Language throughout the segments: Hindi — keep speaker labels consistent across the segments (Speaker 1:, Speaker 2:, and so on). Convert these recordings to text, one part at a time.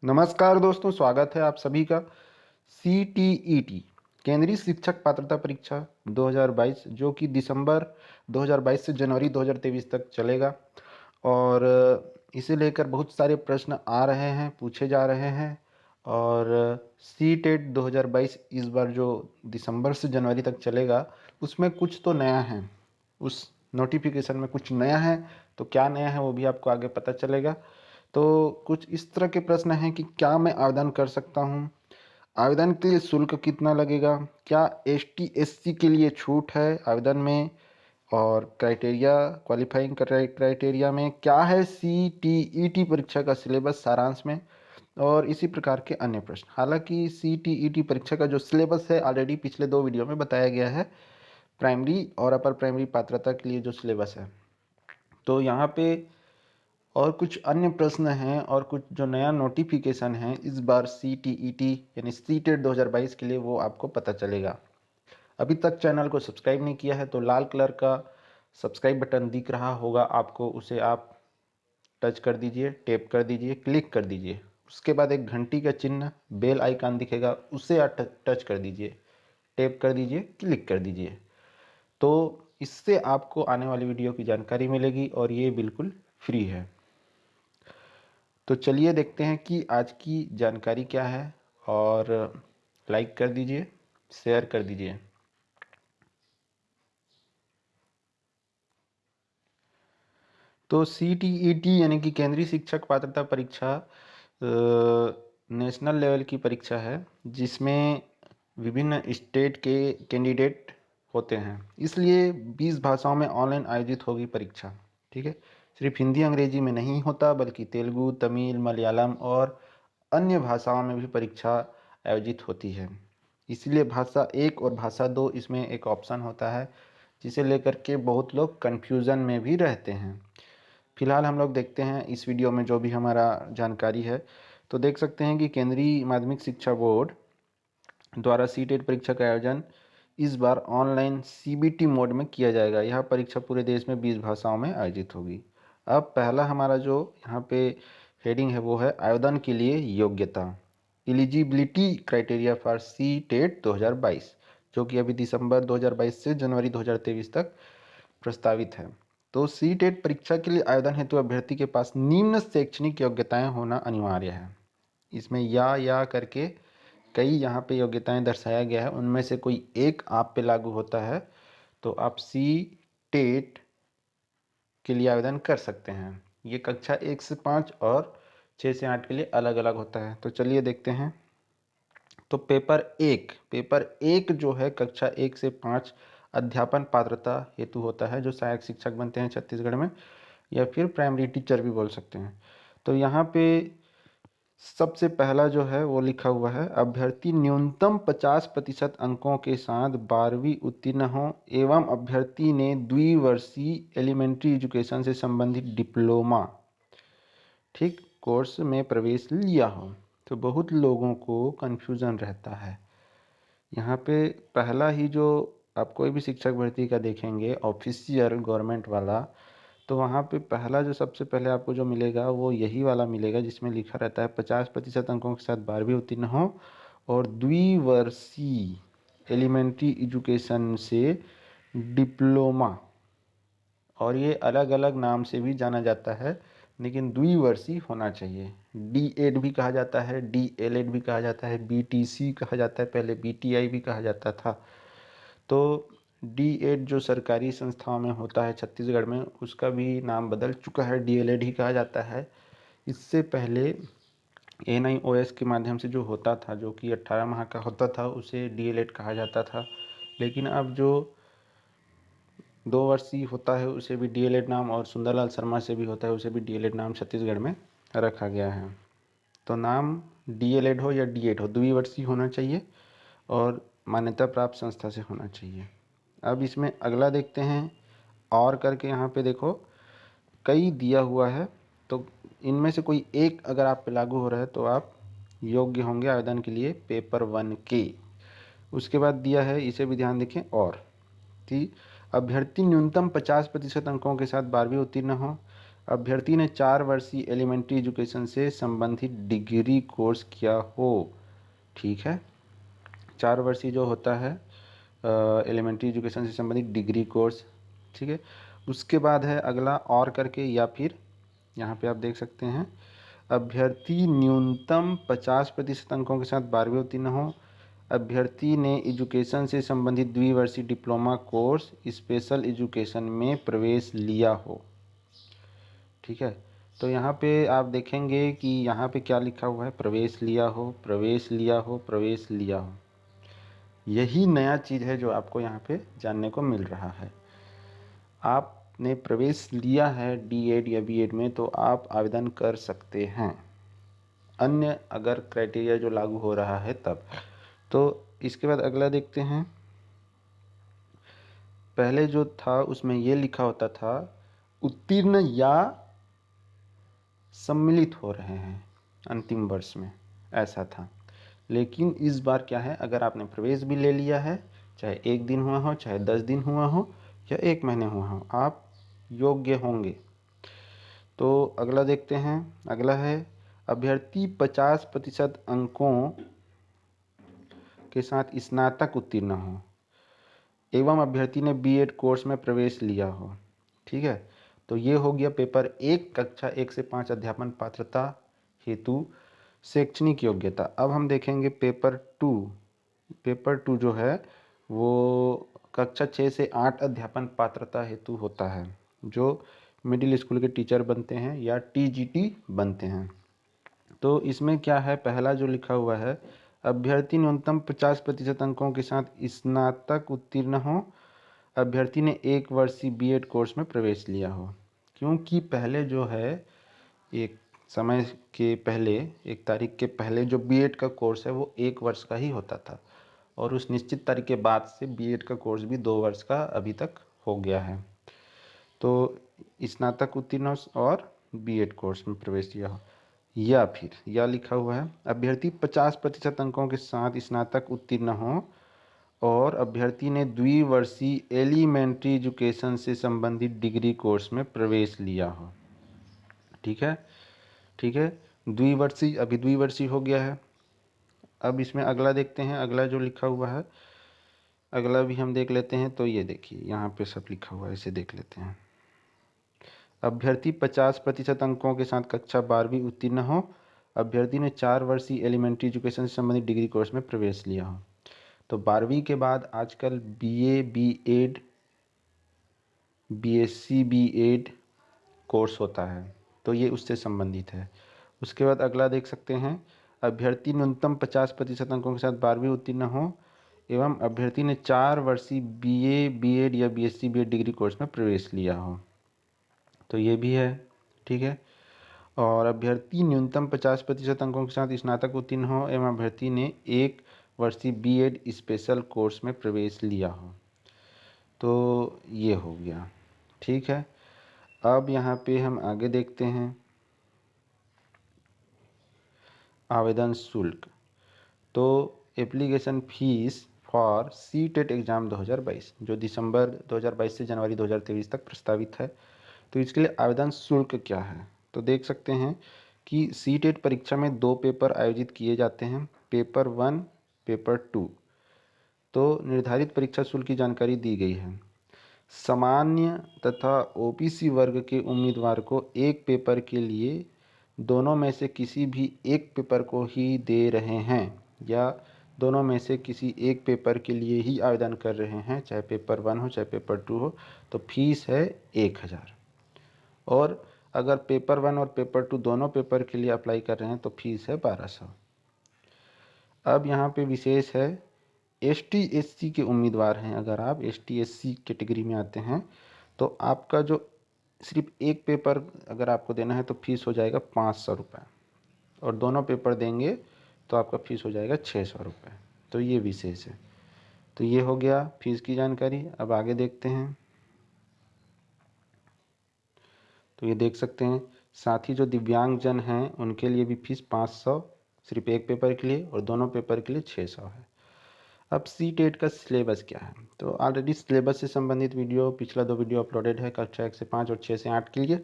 Speaker 1: नमस्कार दोस्तों, स्वागत है आप सभी का CTET केंद्रीय शिक्षक पात्रता परीक्षा 2022 जो कि दिसंबर 2022 से जनवरी 2023 तक चलेगा। और इसे लेकर बहुत सारे प्रश्न आ रहे हैं, पूछे जा रहे हैं। और CTET 2022 इस बार जो दिसंबर से जनवरी तक चलेगा उसमें कुछ तो नया है, उस नोटिफिकेशन में कुछ नया है। तो क्या नया है वो भी आपको आगे पता चलेगा। तो कुछ इस तरह के प्रश्न हैं कि क्या मैं आवेदन कर सकता हूँ, आवेदन के लिए शुल्क कितना लगेगा, क्या ST SC के लिए छूट है आवेदन में, और क्राइटेरिया, क्वालिफाइंग क्राइटेरिया में क्या है, CTET परीक्षा का सिलेबस सारांश में, और इसी प्रकार के अन्य प्रश्न। हालांकि CTET परीक्षा का जो सिलेबस है ऑलरेडी पिछले 2 वीडियो में बताया गया है, प्राइमरी और अपर प्राइमरी पात्रता के लिए जो सिलेबस है। तो यहाँ पे और कुछ अन्य प्रश्न हैं और कुछ जो नया नोटिफिकेशन है इस बार CTET यानी CTET 2022 के लिए, वो आपको पता चलेगा। अभी तक चैनल को सब्सक्राइब नहीं किया है तो लाल कलर का सब्सक्राइब बटन दिख रहा होगा आपको, उसे आप टच कर दीजिए, टैप कर दीजिए, क्लिक कर दीजिए। उसके बाद एक घंटी का चिन्ह बेल आइकन दिखेगा, उसे आप टच कर दीजिए, टैप कर दीजिए, क्लिक कर दीजिए। तो इससे आपको आने वाली वीडियो की जानकारी मिलेगी और ये बिल्कुल फ्री है। तो चलिए देखते हैं कि आज की जानकारी क्या है। और लाइक कर दीजिए, शेयर कर दीजिए। तो CTET यानी कि केंद्रीय शिक्षक पात्रता परीक्षा नेशनल लेवल की परीक्षा है जिसमें विभिन्न स्टेट के कैंडिडेट होते हैं, इसलिए 20 भाषाओं में ऑनलाइन आयोजित होगी परीक्षा। ठीक है, सिर्फ हिंदी अंग्रेजी में नहीं होता बल्कि तेलुगु, तमिल, मलयालम और अन्य भाषाओं में भी परीक्षा आयोजित होती है। इसलिए भाषा 1 और भाषा 2 इसमें एक ऑप्शन होता है, जिसे लेकर के बहुत लोग कन्फ्यूज़न में भी रहते हैं। फिलहाल हम लोग देखते हैं इस वीडियो में जो भी हमारा जानकारी है। तो देख सकते हैं कि केंद्रीय माध्यमिक शिक्षा बोर्ड द्वारा CTET परीक्षा का आयोजन इस बार ऑनलाइन CBT मोड में किया जाएगा। यह परीक्षा पूरे देश में 20 भाषाओं में आयोजित होगी। अब पहला हमारा जो यहाँ पे हेडिंग है वो है आवेदन के लिए योग्यता, एलिजिबिलिटी क्राइटेरिया फॉर CTET 2022, जो कि अभी दिसंबर 2022 से जनवरी 2023 तक प्रस्तावित है। तो CTET परीक्षा के लिए आवेदन हेतु अभ्यर्थी के पास निम्न शैक्षणिक योग्यताएं होना अनिवार्य है। इसमें या करके कई यहाँ पे योग्यताएं दर्शाया गया है, उनमें से कोई एक आप पे लागू होता है तो आप CTET के लिए आवेदन कर सकते हैं। ये कक्षा 1 से 5 और 6 से 8 के लिए अलग अलग होता है। तो चलिए देखते हैं। तो पेपर 1 जो है कक्षा 1 से 5 अध्यापन पात्रता हेतु होता है, जो सहायक शिक्षक बनते हैं छत्तीसगढ़ में, या फिर प्राइमरी टीचर भी बोल सकते हैं। तो यहाँ पे सबसे पहला जो है वो लिखा हुआ है, अभ्यर्थी न्यूनतम 50% अंकों के साथ 12वीं उत्तीर्ण हो एवं अभ्यर्थी ने द्विवर्षीय एलिमेंट्री एजुकेशन से संबंधित डिप्लोमा ठीक कोर्स में प्रवेश लिया हो। तो बहुत लोगों को कन्फ्यूज़न रहता है यहाँ पे। पहला ही जो आप कोई भी शिक्षक भर्ती का देखेंगे ऑफिशियल गवर्नमेंट वाला, तो वहाँ पे पहला जो सबसे पहले आपको जो मिलेगा वो यही वाला मिलेगा, जिसमें लिखा रहता है 50% अंकों के साथ 12वीं उत्तीर्ण हो और द्विवर्षीय एलिमेंट्री एजुकेशन से डिप्लोमा। और ये अलग अलग नाम से भी जाना जाता है, लेकिन द्विवर्षीय होना चाहिए। D.Ed भी कहा जाता है, DLED भी कहा जाता है, BTC कहा जाता है, पहले BTI भी कहा जाता था। तो D.Ed जो सरकारी संस्थाओं में होता है छत्तीसगढ़ में, उसका भी नाम बदल चुका है, DLED ही कहा जाता है। इससे पहले NIOS के माध्यम से जो होता था, जो कि 18 माह का होता था, उसे DLED कहा जाता था। लेकिन अब जो 2 वर्षीय होता है उसे भी DLED नाम, और सुंदरलाल शर्मा से भी होता है उसे भी DLED नाम छत्तीसगढ़ में रखा गया है। तो नाम DLED हो या D.Ed हो, द्विवर्षीय होना चाहिए और मान्यता प्राप्त संस्था से होना चाहिए। अब इसमें अगला देखते हैं, और करके यहाँ पे देखो कई दिया हुआ है, तो इनमें से कोई एक अगर आप पे लागू हो रहा है तो आप योग्य होंगे आवेदन के लिए पेपर 1 के। उसके बाद दिया है, इसे भी ध्यान देखें, और कि अभ्यर्थी न्यूनतम 50% अंकों के साथ 12वीं उत्तीर्ण हो, अभ्यर्थी ने 4 वर्षीय एलिमेंट्री एजुकेशन से संबंधित डिग्री कोर्स किया हो। ठीक है, 4 वर्षीय जो होता है एलिमेंट्री एजुकेशन से संबंधित डिग्री कोर्स। ठीक है, उसके बाद है अगला और करके या फिर, यहाँ पे आप देख सकते हैं अभ्यर्थी न्यूनतम 50% अंकों के साथ 12वीं उत्तीर्ण हो। अभ्यर्थी ने एजुकेशन से संबंधित द्विवर्षीय डिप्लोमा कोर्स स्पेशल एजुकेशन में प्रवेश लिया हो। ठीक है, तो यहाँ पे आप देखेंगे कि यहाँ पे क्या लिखा हुआ है, प्रवेश लिया हो, प्रवेश लिया हो, प्रवेश लिया हो। यही नया चीज़ है जो आपको यहाँ पे जानने को मिल रहा है। आपने प्रवेश लिया है D.Ed या B.Ed में तो आप आवेदन कर सकते हैं, अन्य अगर क्राइटेरिया जो लागू हो रहा है तब। तो इसके बाद अगला देखते हैं। पहले जो था उसमें ये लिखा होता था उत्तीर्ण या सम्मिलित हो रहे हैं अंतिम वर्ष में, ऐसा था। लेकिन इस बार क्या है, अगर आपने प्रवेश भी ले लिया है, चाहे 1 दिन हुआ हो, चाहे 10 दिन हुआ हो या 1 महीने हुआ हो, आप योग्य होंगे। तो अगला देखते हैं। अगला है अभ्यर्थी 50% अंकों के साथ स्नातक उत्तीर्ण हो एवं अभ्यर्थी ने B.Ed कोर्स में प्रवेश लिया हो। ठीक है, तो ये हो गया पेपर 1 कक्षा 1 से 5 अध्यापन पात्रता हेतु शैक्षणिक योग्यता। अब हम देखेंगे पेपर 2। पेपर 2 जो है वो कक्षा 6 से 8 अध्यापन पात्रता हेतु होता है, जो मिडिल स्कूल के टीचर बनते हैं या TGT बनते हैं। तो इसमें क्या है, पहला जो लिखा हुआ है अभ्यर्थी न्यूनतम 50% अंकों के साथ स्नातक उत्तीर्ण हो, अभ्यर्थी ने 1 वर्षीय B.Ed कोर्स में प्रवेश लिया हो। क्योंकि पहले जो है एक समय के पहले, 1 तारीख के पहले जो B.Ed का कोर्स है वो 1 वर्ष का ही होता था, और उस निश्चित तारीख के बाद से B.Ed का कोर्स भी 2 वर्ष का अभी तक हो गया है। तो स्नातक उत्तीर्ण और B.Ed कोर्स में प्रवेश लिया हो, या फिर या लिखा हुआ है अभ्यर्थी 50% अंकों के साथ स्नातक उत्तीर्ण हो और अभ्यर्थी ने द्विवर्षीय एलिमेंट्री एजुकेशन से संबंधित डिग्री कोर्स में प्रवेश लिया हो। ठीक है, ठीक है, द्विवर्षीय, अभी द्विवर्षीय हो गया है। अब इसमें अगला देखते हैं, अगला जो लिखा हुआ है अगला भी हम देख लेते हैं। तो ये देखिए यहाँ पे सब लिखा हुआ है, इसे देख लेते हैं। अभ्यर्थी 50% अंकों के साथ कक्षा 12वीं उत्तीर्ण हो, अभ्यर्थी ने 4 वर्षीय एलिमेंट्री एजुकेशन से संबंधित डिग्री कोर्स में प्रवेश लिया हो। तो 12वीं के बाद आजकल BA B.Ed BSc B.Ed course होता है, तो ये उससे संबंधित है। उसके बाद अगला देख सकते हैं अभ्यर्थी न्यूनतम 50% अंकों के साथ 12वीं उत्तीर्ण हो एवं अभ्यर्थी ने 4 वर्षीय BA B.Ed या BSc B.Ed डिग्री कोर्स में प्रवेश लिया हो, तो ये भी है। ठीक है, और अभ्यर्थी न्यूनतम 50% अंकों के साथ स्नातक उत्तीर्ण हो एवं अभ्यर्थी ने 1 वर्षीय B.Ed स्पेशल कोर्स में प्रवेश लिया हो, तो ये हो गया। ठीक है, अब यहाँ पे हम आगे देखते हैं आवेदन शुल्क। तो application fees for CTET exam 2022 जो दिसंबर 2022 से जनवरी 2023 तक प्रस्तावित है, तो इसके लिए आवेदन शुल्क क्या है। तो देख सकते हैं कि CTET परीक्षा में 2 पेपर आयोजित किए जाते हैं, पेपर 1 पेपर 2। तो निर्धारित परीक्षा शुल्क की जानकारी दी गई है। सामान्य तथा OBC वर्ग के उम्मीदवार को एक पेपर के लिए दोनों में से किसी भी एक पेपर को ही दे रहे हैं या दोनों में से किसी एक पेपर के लिए ही आवेदन कर रहे हैं, चाहे पेपर 1 हो चाहे पेपर 2 हो, तो फीस है 1000। और अगर पेपर 1 और पेपर 2 दोनों पेपर के लिए अप्लाई कर रहे हैं तो फीस है 1200। अब यहाँ पे विशेष है ST SC के उम्मीदवार हैं, अगर आप ST SC कैटेगरी में आते हैं तो आपका जो सिर्फ एक पेपर अगर आपको देना है तो फीस हो जाएगा 500 रुपये, और दोनों पेपर देंगे तो आपका फीस हो जाएगा 600 रुपये। तो ये विशेष है। तो ये हो गया फीस की जानकारी। अब आगे देखते हैं। तो ये देख सकते हैं, साथ ही जो दिव्यांगजन हैं उनके लिए भी फीस 500 सिर्फ एक पेपर के लिए, और दोनों पेपर के लिए 600 है। अब CTET का सिलेबस क्या है, तो ऑलरेडी सिलेबस से संबंधित वीडियो पिछला 2 वीडियो अपलोडेड है कक्षा 1 से 5 और 6 से 8 के लिए।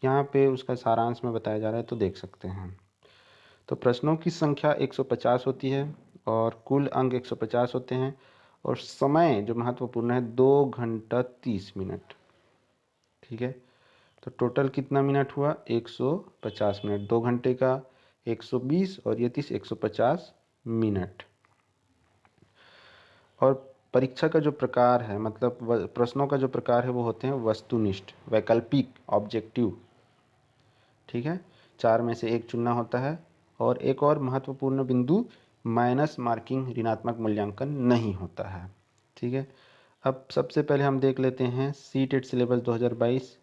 Speaker 1: यहाँ पे उसका सारांश में बताया जा रहा है, तो देख सकते हैं। तो प्रश्नों की संख्या 150 होती है और कुल अंक 150 होते हैं और समय जो महत्वपूर्ण है 2 घंटा 30 मिनट। ठीक है, तो टोटल कितना मिनट हुआ? 150 मिनट। 2 घंटे का 120 और ये 30, 150 मिनट। और परीक्षा का जो प्रकार है, मतलब प्रश्नों का जो प्रकार है वो होते हैं वस्तुनिष्ठ, वैकल्पिक, ऑब्जेक्टिव। ठीक है, 4 में से 1 चुनना होता है। और एक और महत्वपूर्ण बिंदु, माइनस मार्किंग, ऋणात्मक मूल्यांकन नहीं होता है। ठीक है, अब सबसे पहले हम देख लेते हैं सीटेट सिलेबस 2022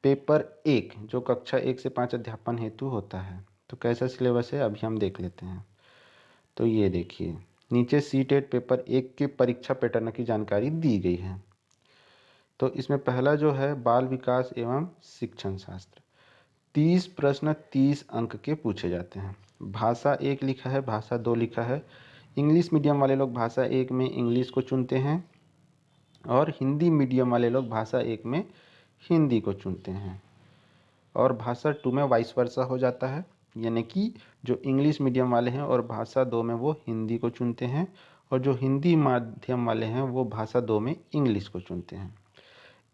Speaker 1: पेपर 1 जो कक्षा 1 से 5 अध्यापन हेतु होता है। तो कैसा सिलेबस है अभी हम देख लेते हैं। तो ये देखिए, नीचे सीटेट पेपर 1 के परीक्षा पैटर्न की जानकारी दी गई है। तो इसमें पहला जो है बाल विकास एवं शिक्षण शास्त्र, 30 प्रश्न 30 अंक के पूछे जाते हैं। भाषा 1 लिखा है, भाषा 2 लिखा है। इंग्लिश मीडियम वाले लोग भाषा 1 में इंग्लिश को चुनते हैं और हिंदी मीडियम वाले लोग भाषा 1 में हिंदी को चुनते हैं। और भाषा 2 में वाइस वर्सा हो जाता है, यानी कि जो इंग्लिश मीडियम वाले हैं और भाषा 2 में वो हिंदी को चुनते हैं और जो हिंदी माध्यम वाले हैं वो भाषा 2 में इंग्लिश को चुनते हैं।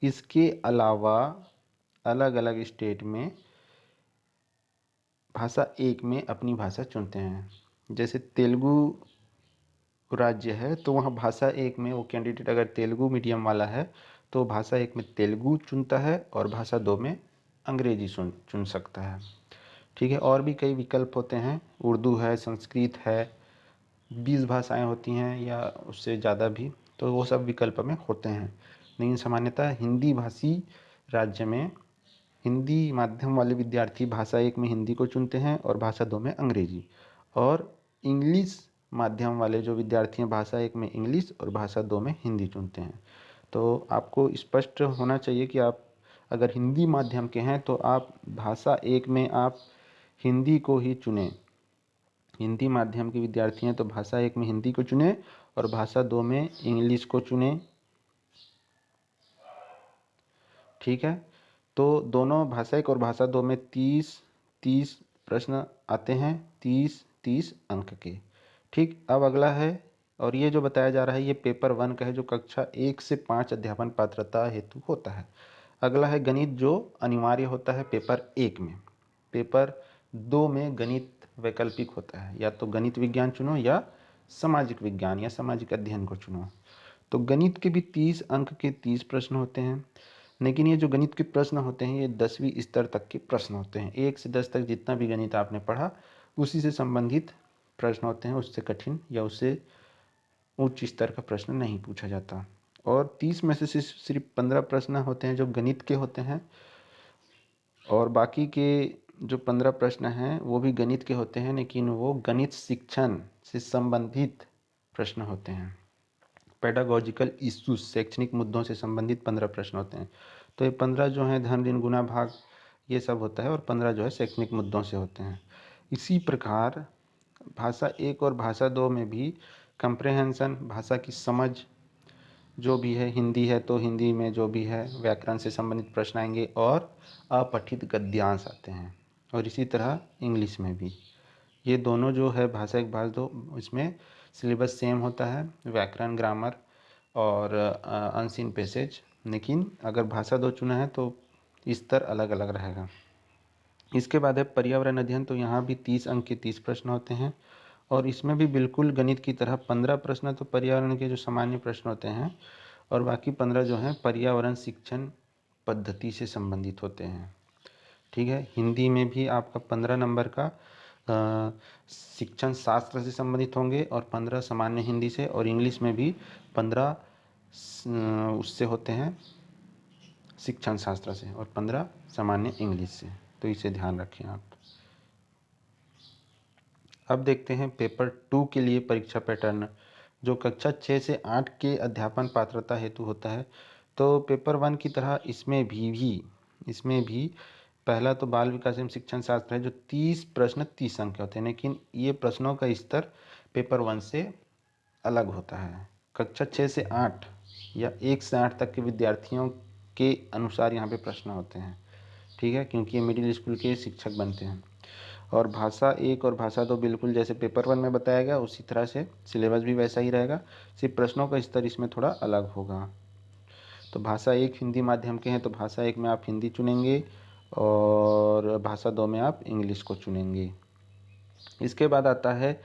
Speaker 1: इसके अलावा अलग अलग स्टेट में भाषा 1 में अपनी भाषा चुनते हैं। जैसे तेलुगु राज्य है तो वहाँ भाषा 1 में वो कैंडिडेट अगर तेलुगु मीडियम वाला है तो भाषा 1 में तेलुगु चुनता है और भाषा 2 में अंग्रेजी चुन सकता है। ठीक है, और भी कई विकल्प होते हैं, उर्दू है, संस्कृत है, 20 भाषाएं होती हैं या उससे ज़्यादा भी, तो वो सब विकल्प में होते हैं। लेकिन सामान्यतः हिंदी भाषी राज्य में हिंदी माध्यम वाले विद्यार्थी भाषा 1 में हिंदी को चुनते हैं और भाषा 2 में अंग्रेजी, और इंग्लिश माध्यम वाले जो विद्यार्थी हैं भाषा 1 में इंग्लिश और भाषा 2 में हिंदी चुनते हैं। तो आपको स्पष्ट होना चाहिए कि आप अगर हिंदी माध्यम के हैं तो आप भाषा 1 में आप हिंदी को ही चुनें। हिंदी माध्यम के विद्यार्थी हैं तो भाषा 1 में हिंदी को चुनें और भाषा 2 में इंग्लिश को चुनें। ठीक है, तो दोनों भाषा 1 और भाषा 2 में 30 प्रश्न आते हैं, 30 अंक के। ठीक, अब अगला है, और ये जो बताया जा रहा है ये पेपर 1 का है जो कक्षा 1 से 5 अध्यापन पात्रता हेतु होता है। अगला है गणित जो अनिवार्य होता है पेपर 1 में। पेपर 2 में गणित वैकल्पिक होता है, या तो गणित विज्ञान चुनो या सामाजिक विज्ञान या सामाजिक अध्ययन को चुनो। तो गणित के भी 30 अंक के 30 प्रश्न होते हैं, लेकिन ये जो गणित के प्रश्न होते हैं ये 10वीं स्तर तक के प्रश्न होते हैं। 1 से 10 तक जितना भी गणित आपने पढ़ा उसी से संबंधित प्रश्न होते हैं, उससे कठिन या उससे उच्च स्तर का प्रश्न नहीं पूछा जाता। और 30 में से सिर्फ 15 प्रश्न होते हैं जो गणित के होते हैं, और बाकी के जो 15 प्रश्न हैं वो भी गणित के होते हैं, लेकिन वो गणित शिक्षण से संबंधित प्रश्न होते हैं। पेडागॉजिकल इश्यूज, शैक्षणिक मुद्दों से संबंधित 15 प्रश्न होते हैं। तो ये 15 जो हैं धन ऋण गुणा भाग ये सब होता है, और 15 जो है शैक्षणिक मुद्दों से होते हैं। इसी प्रकार भाषा 1 और भाषा 2 में भी कंप्रेहेंशन, भाषा की समझ जो भी है, हिंदी है तो हिंदी में जो भी है व्याकरण से संबंधित प्रश्न आएंगे और अपठित गद्यांश आते हैं, और इसी तरह इंग्लिश में भी। ये दोनों जो है भाषा 1 भाषा 2 इसमें सिलेबस सेम होता है, व्याकरण, ग्रामर और अनसीन पैसेज, लेकिन अगर भाषा 2 चुना है तो स्तर अलग अलग रहेगा। इसके बाद है पर्यावरण अध्ययन, तो यहाँ भी 30 अंक के 30 प्रश्न होते हैं, और इसमें भी बिल्कुल गणित की तरह 15 प्रश्न तो पर्यावरण के जो सामान्य प्रश्न होते हैं और बाकी 15 जो हैं पर्यावरण शिक्षण पद्धति से संबंधित होते हैं। ठीक है, हिंदी में भी आपका 15 नंबर का शिक्षण शास्त्र से संबंधित होंगे और 15 सामान्य हिंदी से, और इंग्लिश में भी 15 उससे होते हैं शिक्षण शास्त्र से और 15 सामान्य इंग्लिश से, तो इसे ध्यान रखें आप। अब देखते हैं पेपर 2 के लिए परीक्षा पैटर्न जो कक्षा 6 से 8 के अध्यापन पात्रता हेतु होता है। तो पेपर 1 की तरह इसमें भी पहला तो बाल विकास एवं शिक्षण शास्त्र है जो 30 प्रश्न 30 अंक के होते हैं, लेकिन ये प्रश्नों का स्तर पेपर 1 से अलग होता है। कक्षा 6 से 8 या 1 से 8 तक के विद्यार्थियों के अनुसार यहाँ पे प्रश्न होते हैं। ठीक है, क्योंकि ये मिडिल स्कूल के शिक्षक बनते हैं। और भाषा 1 और भाषा 2 बिल्कुल जैसे पेपर 1 में बताया गया उसी तरह से सिलेबस भी वैसा ही रहेगा, सिर्फ प्रश्नों का स्तर इसमें थोड़ा अलग होगा। तो भाषा 1 हिंदी माध्यम के हैं तो भाषा 1 में आप हिंदी चुनेंगे और भाषा 2 में आप इंग्लिश को चुनेंगे। इसके बाद आता है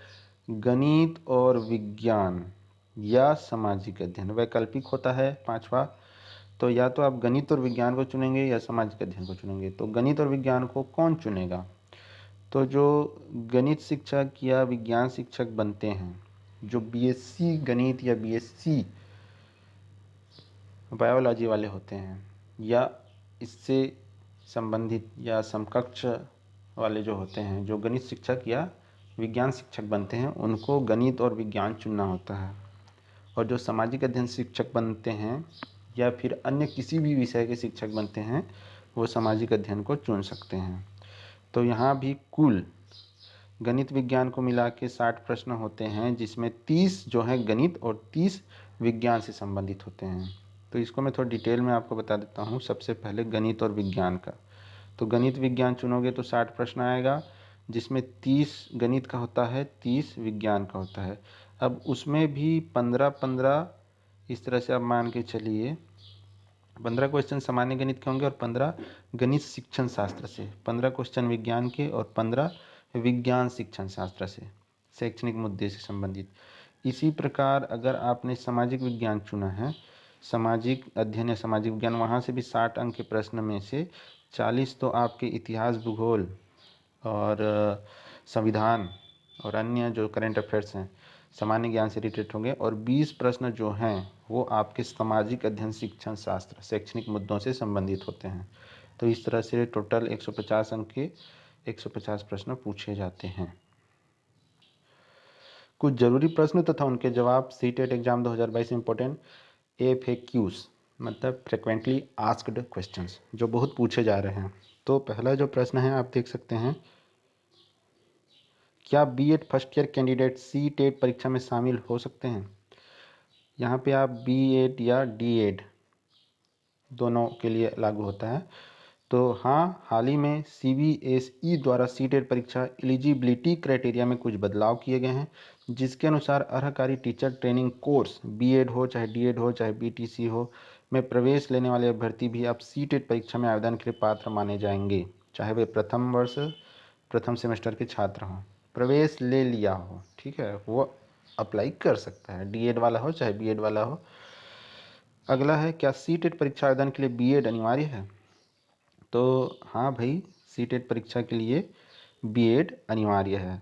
Speaker 1: गणित और विज्ञान या सामाजिक अध्ययन, वैकल्पिक होता है 5वां। तो या तो आप गणित और विज्ञान को चुनेंगे या सामाजिक अध्ययन को चुनेंगे। तो गणित और विज्ञान को कौन चुनेगा? तो जो गणित शिक्षक या विज्ञान शिक्षक बनते हैं, जो बीएससी गणित या बीएससी बायोलॉजी वाले होते हैं या इससे संबंधित या समकक्ष वाले जो होते हैं, जो गणित शिक्षक या विज्ञान शिक्षक बनते हैं, उनको गणित और विज्ञान चुनना होता है। और जो सामाजिक अध्ययन शिक्षक बनते हैं या फिर अन्य किसी भी विषय के शिक्षक बनते हैं, वो सामाजिक अध्ययन को चुन सकते हैं। तो यहाँ भी कुल गणित विज्ञान को मिला के 60 प्रश्न होते हैं, जिसमें 30 जो हैं गणित और 30 विज्ञान से संबंधित होते हैं। तो इसको मैं थोड़ा डिटेल में आपको बता देता हूँ। सबसे पहले गणित और विज्ञान का, तो गणित विज्ञान चुनोगे तो 60 प्रश्न आएगा, जिसमें 30 गणित का होता है, 30 विज्ञान का होता है। अब उसमें भी 15-15 इस तरह से आप मान के चलिए, 15 क्वेश्चन सामान्य गणित के होंगे और 15 गणित शिक्षण शास्त्र से, 15 क्वेश्चन विज्ञान के और 15 विज्ञान शिक्षण शास्त्र से, शैक्षणिक मुद्दे से संबंधित। इसी प्रकार अगर आपने सामाजिक विज्ञान चुना है, सामाजिक अध्ययन या सामाजिक विज्ञान, वहाँ से भी 60 अंक के प्रश्न में से 40 तो आपके इतिहास, भूगोल और संविधान और अन्य जो करंट अफेयर्स हैं सामान्य ज्ञान से रिलेटेड होंगे, और 20 प्रश्न जो हैं वो आपके सामाजिक अध्ययन शिक्षण शास्त्र शैक्षणिक मुद्दों से संबंधित होते हैं। तो इस तरह से टोटल 150 अंक के 150 प्रश्न पूछे जाते हैं। कुछ जरूरी प्रश्न तथा उनके जवाब सीटेट एग्जाम 2022 इम्पोर्टेंट FAQs मतलब फ्रिक्वेंटली आस्क्ड क्वेश्चंस, जो बहुत पूछे जा रहे हैं। तो पहला जो प्रश्न है आप देख सकते हैं, क्या BEd first year candidate CTET परीक्षा में शामिल हो सकते हैं? यहाँ पे आप बीएड या डीएड दोनों के लिए लागू होता है। तो हाँ, हाल ही में CBSE द्वारा सीटेट परीक्षा एलिजिबिलिटी क्राइटेरिया में कुछ बदलाव किए गए हैं, जिसके अनुसार अर्हकारी टीचर ट्रेनिंग कोर्स बीएड हो चाहे डीएड हो चाहे BTC हो में प्रवेश लेने वाले अभ्यर्थी भी अब सीटेट परीक्षा में आवेदन के लिए पात्र माने जाएंगे, चाहे वे प्रथम वर्ष प्रथम सेमेस्टर के छात्र हों, प्रवेश ले लिया हो, ठीक है, वो अप्लाई कर सकता है, डीएड वाला हो चाहे बीएड वाला हो। अगला है, क्या सीटेट परीक्षा आवेदन के लिए बीएड अनिवार्य है? तो हाँ भाई, सीटेट परीक्षा के लिए बीएड अनिवार्य है।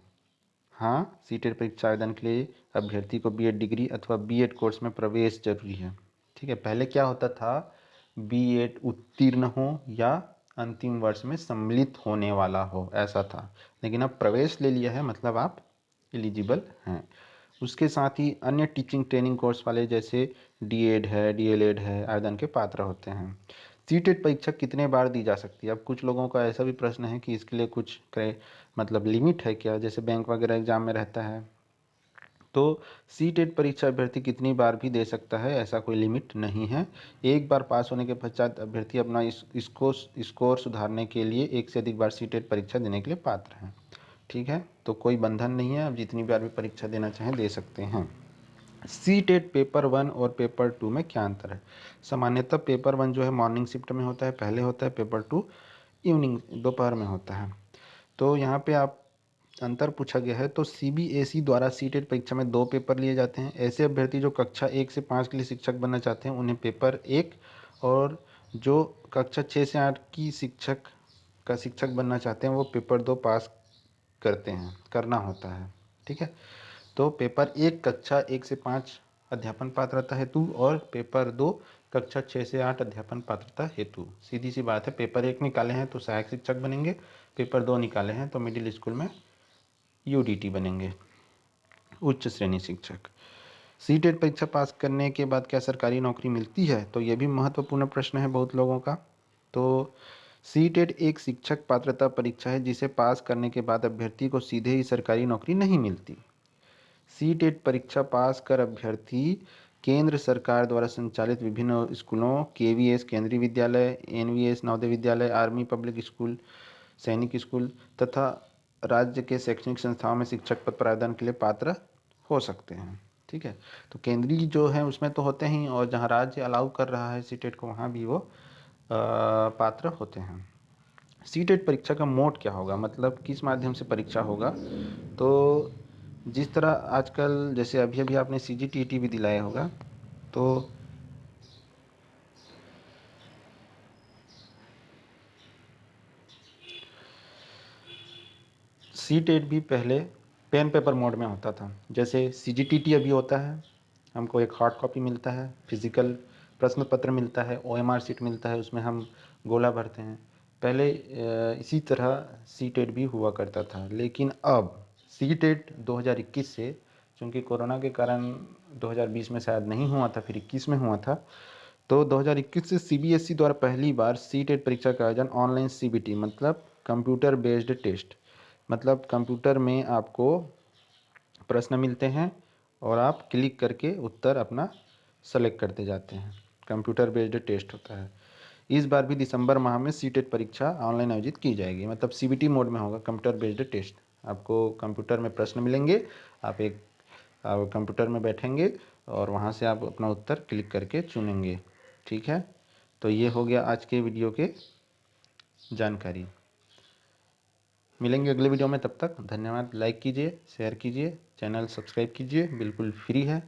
Speaker 1: हाँ, सीटेट परीक्षा आवेदन के लिए अभ्यर्थी को बीएड डिग्री अथवा बीएड कोर्स में प्रवेश जरूरी है। ठीक है, पहले क्या होता था, बीएड उत्तीर्ण हो या अंतिम वर्ष में सम्मिलित होने वाला हो, ऐसा था। लेकिन अब प्रवेश ले लिया है, मतलब आप एलिजिबल हैं। उसके साथ ही अन्य टीचिंग ट्रेनिंग कोर्स वाले जैसे डीएड है, डीएलएड है, आवेदन के पात्र होते हैं। सीटेट परीक्षा कितने बार दी जा सकती है? अब कुछ लोगों का ऐसा भी प्रश्न है कि इसके लिए कुछ मतलब लिमिट है क्या, जैसे बैंक वगैरह एग्जाम में रहता है। तो सीटेट परीक्षा अभ्यर्थी कितनी बार भी दे सकता है, ऐसा कोई लिमिट नहीं है। एक बार पास होने के पश्चात अभ्यर्थी अपना इसको स्कोर सुधारने के लिए एक से अधिक बार सीटेट परीक्षा देने के लिए पात्र हैं। ठीक है, तो कोई बंधन नहीं है, आप जितनी बार भी परीक्षा देना चाहें दे सकते हैं। सीटेट पेपर 1 और पेपर 2 में क्या अंतर है? सामान्यतः पेपर 1 जो है मॉर्निंग शिफ्ट में होता है, पहले होता है, पेपर 2 इवनिंग दोपहर में होता है। तो यहाँ पे आप अंतर पूछा गया है, तो CBSE द्वारा सीटेट परीक्षा में 2 पेपर लिए जाते हैं। ऐसे अभ्यर्थी जो कक्षा 1 से 5 के लिए शिक्षक बनना चाहते हैं उन्हें पेपर 1, और जो कक्षा 6 से 8 की शिक्षक बनना चाहते हैं वो पेपर 2 पास करना होता है। ठीक है, तो पेपर 1 कक्षा 1 से 5 अध्यापन पात्रता हेतु और पेपर 2 कक्षा 6 से 8 अध्यापन पात्रता हेतु। सीधी सी बात है, पेपर 1 निकाले हैं तो सहायक शिक्षक बनेंगे, पेपर 2 निकाले हैं तो मिडिल स्कूल में UDT बनेंगे, उच्च श्रेणी शिक्षक। सीटेट परीक्षा पास करने के बाद क्या सरकारी नौकरी मिलती है? तो ये भी महत्वपूर्ण प्रश्न है बहुत लोगों का। तो सीटेट एक शिक्षक पात्रता परीक्षा है जिसे पास करने के बाद अभ्यर्थी को सीधे ही सरकारी नौकरी नहीं मिलती। सीटेट परीक्षा पास कर अभ्यर्थी केंद्र सरकार द्वारा संचालित विभिन्न स्कूलों केवीएस केंद्रीय विद्यालय, NVS Navodaya Vidyalaya, army public school, सैनिक स्कूल तथा राज्य के शैक्षणिक संस्थाओं में शिक्षक पद प्रावधान के लिए पात्र हो सकते हैं। ठीक है, तो केंद्रीय जो है उसमें तो होते ही, और जहाँ राज्य अलाउ कर रहा है सीटेट को वहाँ भी वो पात्र होते हैं। सीटेट परीक्षा का मोड क्या होगा, मतलब किस माध्यम से परीक्षा होगा। तो जिस तरह आजकल जैसे अभी अभी आपने सीजीटीटी भी दिलाया होगा, तो सीटेट भी पहले पेन पेपर मोड में होता था। जैसे सीजीटीटी अभी होता है, हमको एक हार्ड कॉपी मिलता है, फिजिकल प्रश्न पत्र मिलता है, ओएमआर सीट मिलता है, उसमें हम गोला भरते हैं। पहले इसी तरह सीटेट भी हुआ करता था, लेकिन अब सीटेट 2021 से, चूँकि कोरोना के कारण 2020 में शायद नहीं हुआ था, फिर 21 में हुआ था, तो 2021 से सीबीएसई द्वारा पहली बार सीटेट परीक्षा का आयोजन ऑनलाइन सीबीटी मतलब कंप्यूटर बेस्ड टेस्ट, मतलब कंप्यूटर में आपको प्रश्न मिलते हैं और आप क्लिक करके उत्तर अपना सेलेक्ट करते जाते हैं। कंप्यूटर बेस्ड टेस्ट होता है। इस बार भी दिसंबर माह में सीटेट परीक्षा ऑनलाइन आयोजित की जाएगी, मतलब सीबीटी मोड में होगा, कंप्यूटर बेस्ड टेस्ट। आपको कंप्यूटर में प्रश्न मिलेंगे, आप कंप्यूटर में बैठेंगे और वहाँ से आप अपना उत्तर क्लिक करके चुनेंगे। ठीक है, तो ये हो गया आज के वीडियो के जानकारी। मिलेंगे अगले वीडियो में, तब तक धन्यवाद। लाइक कीजिए, शेयर कीजिए, चैनल सब्सक्राइब कीजिए, बिल्कुल फ्री है।